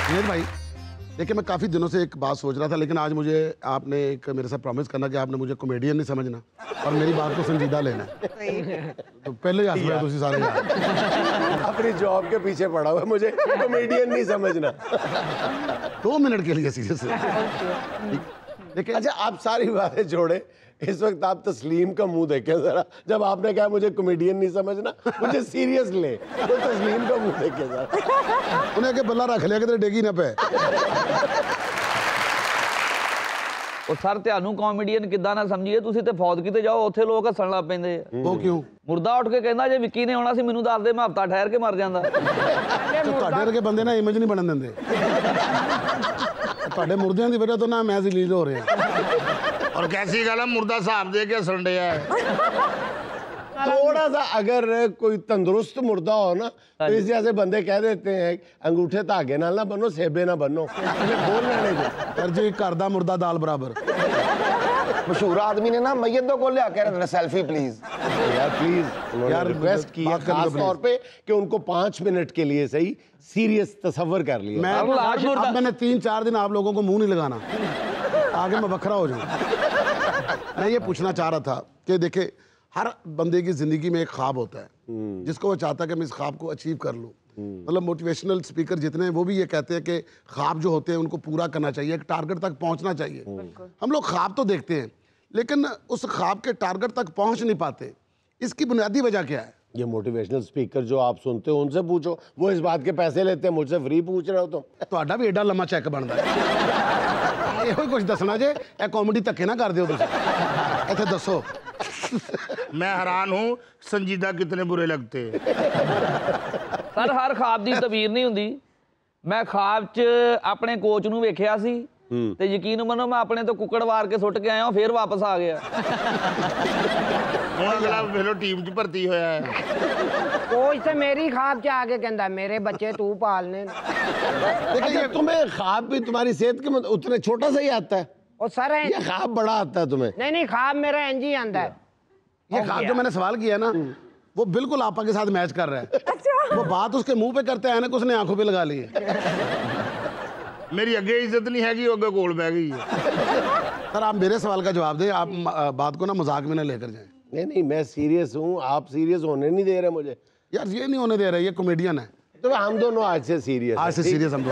जुनैद भाई देखिए, मैं काफ़ी दिनों से एक बात सोच रहा था, लेकिन आज मुझे आपने एक मेरे से प्रॉमिस करना कि आपने मुझे कॉमेडियन नहीं समझना और मेरी बात को संजीदा लेना। तो पहले ही हंस रहे सारे अपनी जॉब के पीछे पड़ा हुआ, मुझे कॉमेडियन नहीं समझना। 2 मिनट के लिए सीरियस देखिए, अच्छा आप सारी बातें छोड़े, इस वक्त आप तस्लीम का मुंह देखें जरा। जब आपने कहा मुझे कॉमेडियन नहीं समझना, मुझे सीरियस ले, तो तस्लीम का मुंह देखें जरा। उन्हें के बल्ला रख लिया कि तेरे डेगी ना पे। ਉਹ ਸਰ ਤੁਹਾਨੂੰ ਕਾਮੇਡੀਅਨ ਕਿੱਦਾਂ ਨਾ ਸਮਝੀਏ, ਤੁਸੀਂ ਤੇ ਫੌਜ ਕਿਤੇ ਜਾਓ, ਉੱਥੇ ਲੋਕ ਹੱਸਣ ਲੱਗ ਪੈਂਦੇ ਆ। ਉਹ ਕਿਉਂ? ਮੁਰਦਾ ਉੱਠ ਕੇ ਕਹਿੰਦਾ ਜੇ ਵਿੱਕੀ ਨੇ ਆਉਣਾ ਸੀ ਮੈਨੂੰ ਦੱਸ ਦੇ, ਮੈਂ ਹਫਤਾ ਠਹਿਰ ਕੇ ਮਰ ਜਾਂਦਾ। ਤੁਹਾਡੇ ਵਰਗੇ ਬੰਦੇ ਨਾ ਇਮੇਜ ਨਹੀਂ ਬਣਨ ਦਿੰਦੇ। ਤੁਹਾਡੇ ਮੁਰਦਿਆਂ ਦੀ ਵਜ੍ਹਾ ਤੋਂ ਨਾ ਮੈਂ ਜ਼ਲੀਲ ਹੋ ਰਿਹਾ। और कैसी गल है, मुर्दा साहब दे के संडे है। थोड़ा सा अगर कोई तंदुरुस्त मुर्दा हो ना, तो इस जैसे बंदे कह देते हैं अंगूठे धागे नाल ना बनो, सेबे ना बनो। बोल लेने दो सर जी, घर दा मुर्दा दाल बराबर। मशहूर आदमी ने ना मैयत को लिया कह रहे सेल्फी प्लीज। यार प्लीज यार, रिक्वेस्ट की है खास तौर पे कि उनको 5 मिनट के लिए सही सीरियस तस्वर कर लिया। अब मैंने 3-4 दिन आप लोगों को मुंह नहीं लगाना, आगे मैं बखरा हो जाऊं। मैं ये पूछना चाह रहा था कि देखिए, हर बंदे की जिंदगी में एक ख्वाब होता है जिसको वो चाहता है कि मैं इस ख्वाब को अचीव कर लूं। मतलब मोटिवेशनल स्पीकर जितने हैं वो भी ये कहते हैं कि ख्वाब जो होते हैं उनको पूरा करना चाहिए, एक टारगेट तक पहुंचना चाहिए। हम लोग ख्वाब तो देखते हैं लेकिन उस ख्वाब के टारगेट तक पहुंच नहीं पाते। इसकी बुनियादी वजह क्या है? ये मोटिवेशनल स्पीकर जो आप सुनते हो उनसे पूछो, वो इस बात के पैसे लेते हैं, मुझसे फ्री पूछ रहे हो तुम। ਤੁਹਾਡਾ ਵੀ ਏਡਾ ਲੰਮਾ ਚੈੱਕ ਬਣਦਾ ਹੈ। ਇਹੋ ਹੀ ਕੁਝ ਦੱਸਣਾ ਜੇ, ਇਹ ਕਾਮੇਡੀ ਧੱਕੇ ਨਾ ਕਰ ਦਿਓ ਤੁਸੀਂ। ਇੱਥੇ ਦੱਸੋ। मैं हैरान हूँ, संजीदा कितने बुरे लगते। ਸਰ ਹਰ ਖਾਬ ਦੀ ਤਬੀਰ ਨਹੀਂ ਹੁੰਦੀ। ਮੈਂ ਖਾਬ 'ਚ ਆਪਣੇ ਕੋਚ ਨੂੰ ਵੇਖਿਆ ਸੀ ਤੇ ਯਕੀਨ ਮੰਨੋ ਮੈਂ ਆਪਣੇ ਤੋਂ ਕੁੱਕੜ ਵਾਰ ਕੇ ਸੁੱਟ ਕੇ ਆਇਆ, ਫਿਰ ਵਾਪਸ ਆ ਗਿਆ। ਹੁਣ ਅਗਲਾ ਵੇਲੋ ਟੀਮ 'ਚ ਭਰਤੀ ਹੋਇਆ ਹੈ। कोच तो मेरी ख्वाब च आके कहता मेरे बच्चे तू पालने। देखिए तुम्हें ख्वाब भी तुम्हारी सेहत के उतने छोटा सा ही आता है, और सर ये ख्वाब बड़ा आता है तुम्हें? नहीं ख्वाब मेरा इंज ही आंदा है। ये ख्वाब जो मैंने सवाल किया ना, वो बिल्कुल आपा के साथ मैच कर रहा है। वो बात उसके मुंह पे करते हैं ना, उसने आंखों पे लगा ली है। मेरी अगे इज्जत नहीं हैगी, अगे कोल बह गई है। सर आप मेरे सवाल का जवाब दें, आप बात को ना मजाक में ना लेकर जाएं। नहीं मैं सीरियस हूँ, आप सीरियस होने नहीं दे रहे मुझे। यार ये नहीं होने दे रहे, ये कॉमेडियन है। तो हम दोनों आज से सीरियस, आज से सीरियस हम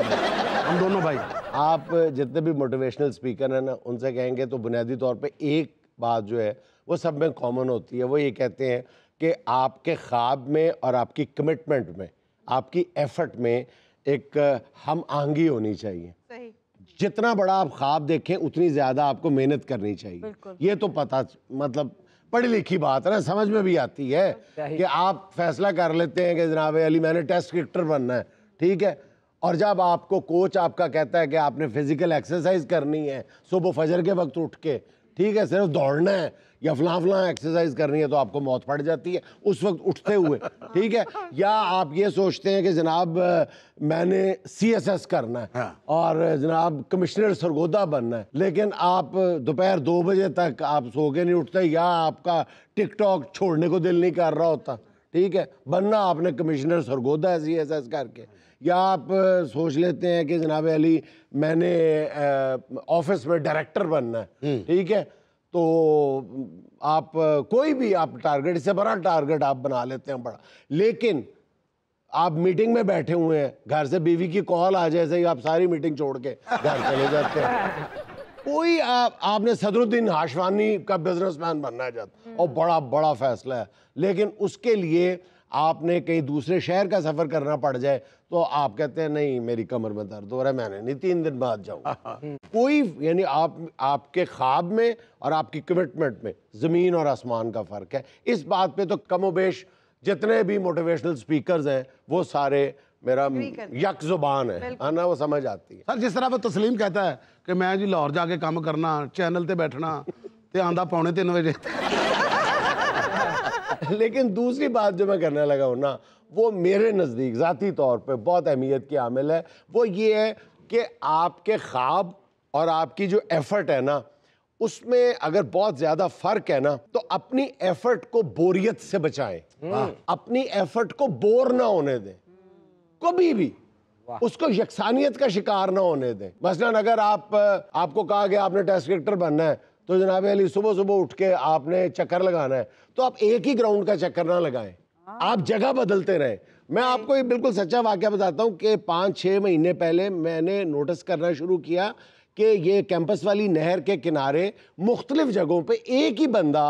दोनों भाई। आप जितने भी मोटिवेशनल स्पीकर हैं ना, उनसे कहेंगे तो बुनियादी तौर पे एक बात जो है वो सब में कॉमन होती है। वो ये कहते हैं कि आपके ख्वाब में और आपकी कमिटमेंट में, आपकी एफर्ट में एक हम आहंगी होनी चाहिए। सही। जितना बड़ा आप ख्वाब देखें उतनी ज़्यादा आपको मेहनत करनी चाहिए। ये तो पता, मतलब पढ़ी लिखी बात है ना, समझ में भी आती है कि आप फैसला कर लेते हैं कि जनाब अली मैंने टेस्ट क्रिकेटर बनना है, ठीक है, और जब आपको कोच आपका कहता है कि आपने फिजिकल एक्सरसाइज करनी है सुबह फजर के वक्त उठ के, ठीक है, सिर्फ दौड़ना है या फलां एक्सरसाइज करनी है, तो आपको मौत पड़ जाती है उस वक्त उठते हुए, ठीक है। या आप ये सोचते हैं कि जनाब मैंने CSS करना है और जनाब कमिश्नर सरगोदा बनना है, लेकिन आप दोपहर 2 बजे तक आप सो के नहीं उठते, या आपका टिकटॉक छोड़ने को दिल नहीं कर रहा होता, ठीक है, बनना आपने कमिश्नर सरगोदा है CSS करके। या आप सोच लेते हैं कि जनाब अली मैंने ऑफिस में डायरेक्टर बनना है, ठीक है, तो आप कोई भी आप टारगेट, इससे बड़ा टारगेट आप बना लेते हैं बड़ा, लेकिन आप मीटिंग में बैठे हुए हैं, घर से बीवी की कॉल आ जाए, आप सारी मीटिंग छोड़ के घर चले जाते हैं। कोई आपने सदरुद्दीन हाशवानी का बिजनेसमैन बनना चाहता और बड़ा बड़ा फैसला है, लेकिन उसके लिए आपने कहीं दूसरे शहर का सफ़र करना पड़ जाए तो आप कहते हैं नहीं मेरी कमर में दर्द हो रहा है, मैंने नहीं 3 दिन बाद जाऊँगा। कोई यानी आपके ख्वाब में और आपकी कमिटमेंट में ज़मीन और आसमान का फ़र्क है। इस बात पे तो कमोबेश जितने भी मोटिवेशनल स्पीकर्स हैं वो सारे मेरा यक जुबान है ना, वो समझ आती है। सर जिस तरह वो तस्लीम कहता है कि मैं जी लाहौर जाके काम करना, चैनल ते बैठना ते आंदा 2:45 बजे। लेकिन दूसरी बात जो मैं करने लगा हूँ ना, वो मेरे नज़दीक ज़ाती तौर पे बहुत अहमियत की आमिल है। वो ये है कि आपके ख्वाब और आपकी जो एफर्ट है ना, उसमें अगर बहुत ज़्यादा फ़र्क है ना, तो अपनी एफर्ट को बोरियत से बचाएं, अपनी एफर्ट को बोर ना होने दें कभी भी। उसको यकसानियत का शिकार ना होने दें। मसलन अगर आपको कहा गया आपने टेस्ट क्रिकेटर बनना है, तो जनाब अली सुबह सुबह उठ के आपने चक्कर लगाना है, तो आप एक ही ग्राउंड का चक्कर ना लगाएं, आप जगह बदलते रहें। मैं आपको ये बिल्कुल सच्चा वाकया बताता हूँ कि 5-6 महीने पहले मैंने नोटिस करना शुरू किया कि ये कैंपस वाली नहर के किनारे मुख्तलिफ जगहों पे एक ही बंदा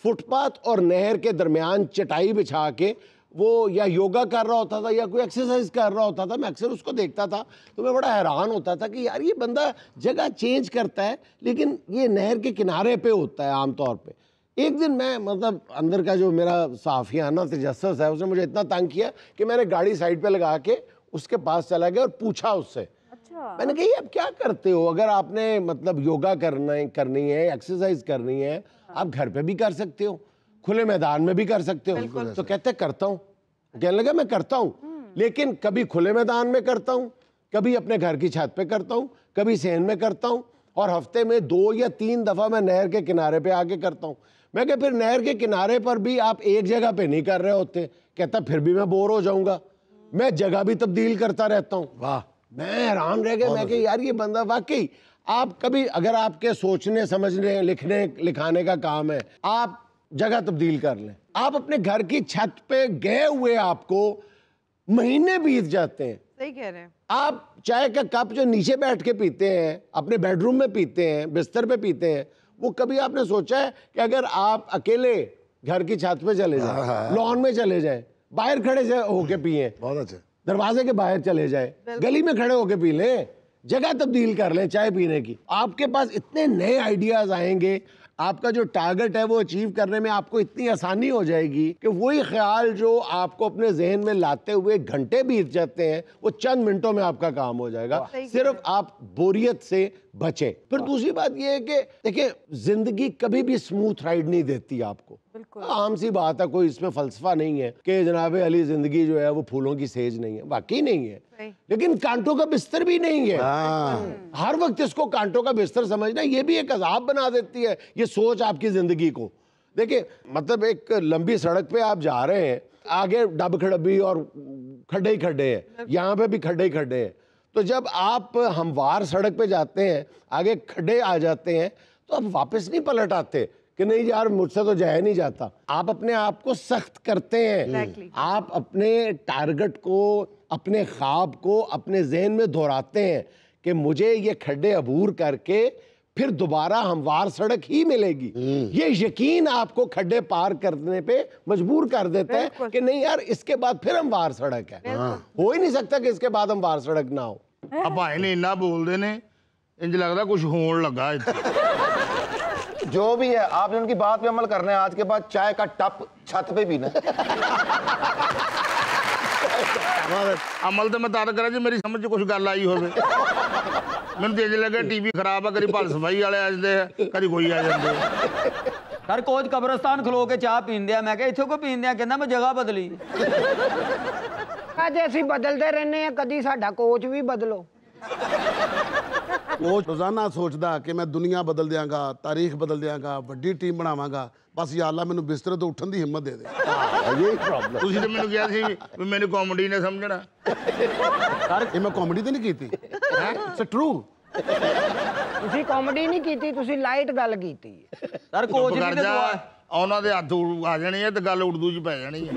फुटपाथ और नहर के दरमियान चटाई बिछा के वो या योगा कर रहा होता था या कोई एक्सरसाइज कर रहा होता था। मैं अक्सर उसको देखता था तो मैं बड़ा हैरान होता था कि यार ये बंदा जगह चेंज करता है लेकिन ये नहर के किनारे पे होता है आमतौर पे। एक दिन मैं मतलब अंदर का जो मेरा साफियाना तजस्सुस है उसने मुझे इतना तंग किया कि मैंने गाड़ी साइड पे लगा के उसके पास चला गया और पूछा उससे। अच्छा। मैंने कहा आप क्या करते हो? अगर आपने मतलब योगा करनी है, एक्सरसाइज करनी है, आप घर पे भी कर सकते हो, खुले मैदान में भी कर सकते हो। तो कहते करता हूँ। कहने लगा मैं करता हूँ, लेकिन कभी खुले मैदान में करता हूँ, कभी अपने घर की छत पे करता हूँ, कभी सेन में करता हूँ, और हफ्ते में 2 या 3 दफ़ा मैं नहर के किनारे पे आके करता हूँ। मैं कहा फिर नहर के किनारे पर भी आप एक जगह पे नहीं कर रहे होते। कहता फिर भी मैं बोर हो जाऊंगा, मैं जगह भी तब्दील करता रहता हूँ। वाह, मैं हैरान रह गया। मैं कहा यार ये बंदा वाकई, आप कभी अगर आपके सोचने समझने लिखाने का काम है, आप जगह तब्दील कर लें। आप अपने घर की छत पे गए हुए आपको महीने बीत जाते हैं। सही कह रहे हैं। आप चाय का कप जो नीचे बैठ के पीते हैं, अपने बेडरूम में पीते हैं, बिस्तर पे पीते हैं, वो कभी आपने सोचा है कि अगर आप अकेले घर की छत पे चले जाएं, लॉन में चले जाएं, बाहर खड़े होके पिए, बहुत अच्छे, दरवाजे के बाहर चले जाए, गली में खड़े होके पी लें, जगह तब्दील कर लें चाय पीने की, आपके पास इतने नए आइडियाज आएंगे। आपका जो टारगेट है वो अचीव करने में आपको इतनी आसानी हो जाएगी कि वही ख्याल जो आपको अपने जहन में लाते हुए घंटे बीत जाते हैं वो चंद मिनटों में आपका काम हो जाएगा। सिर्फ आप बोरियत से बचे। फिर दूसरी बात ये है कि देखिए जिंदगी कभी भी स्मूथ राइड नहीं देती आपको। आम सी बात है, कोई इसमें फलसफा नहीं है कि जनाब अली जिंदगी जो है वो फूलों की सेज नहीं है, वाकई नहीं है, लेकिन कांटों का बिस्तर भी नहीं है। हर वक्त इसको कांटों का बिस्तर समझना ये भी एक अजाब बना देती है ये सोच आपकी जिंदगी को। देखिए मतलब एक लंबी सड़क पे आप जा रहे हैं, आगे डब खड़बी और खड्डे ही खड्डे हैं, यहाँ पे भी खड्डे ही खड्डे हैं, तो जब आप हमवार सड़क पे जाते हैं, आगे खड्डे आ जाते हैं, तो आप वापस नहीं पलट आते कि नहीं यार मुझसे तो जाया नहीं जाता। आप अपने आप को सख्त करते हैं। आप अपने टारगेट को, अपने ख्वाब को अपने जहन में दोहराते हैं कि मुझे ये खड्डे अबूर करके फिर दोबारा हमवार सड़क ही मिलेगी। ये यकीन आपको खड्डे पार करने पे मजबूर कर देता है कि नहीं यार इसके बाद फिर हमवार सड़क है। हो ही नहीं सकता कि इसके बाद हमवार सड़क ना हो। अब भाई ने इन्ना बोलते ने इंज लगता कुछ होने लगा इत्थे। जो भी है आपने उनकी बात पे अमल करना है। आज के बाद चाय का टप छत पे पीना। अमल तो मैं तद करा जी मेरी समझ कुछ गल आई हो। मैंने तो इंज लगा टीवी खराब है, कभी भल सफाई वाले आ जाते हैं, कभी कोई आ जाते हैं। सर कोच कब्रस्तान खलो के चाह पींदे, मैं क्या इत्थे को पींदे, कहना मैं जगह बदली। अज असीं बदलते रहने हैं, कदी साडा कोच भी बदलो। कोच रोजाना सोचदा कि मैं दुनिया बदल दियांगा, तारीख बदल दियांगा, वड्डी टीम बनावांगा, बस या अल्लाह मैनू बिस्तर तो उठन दी हिम्मत दे दे। यही प्रॉब्लम। तुसीं ते मैनू कहा सी भी मैनू कॉमेडी ने समझना। सर ये मैं कॉमेडी तो नहीं कीती, इट्स ट्रू। तुसीं कॉमेडी नहीं कीती, तुसीं लाइट गल कीती। सर कोच भी ਉਹਨਾਂ ਦੇ ਹੱਥ ਆ ਜਾਣੇ ਆ ਤੇ ਗੱਲ ਉਰਦੂ 'ਚ ਪੈ ਜਾਣੀ ਹੈ।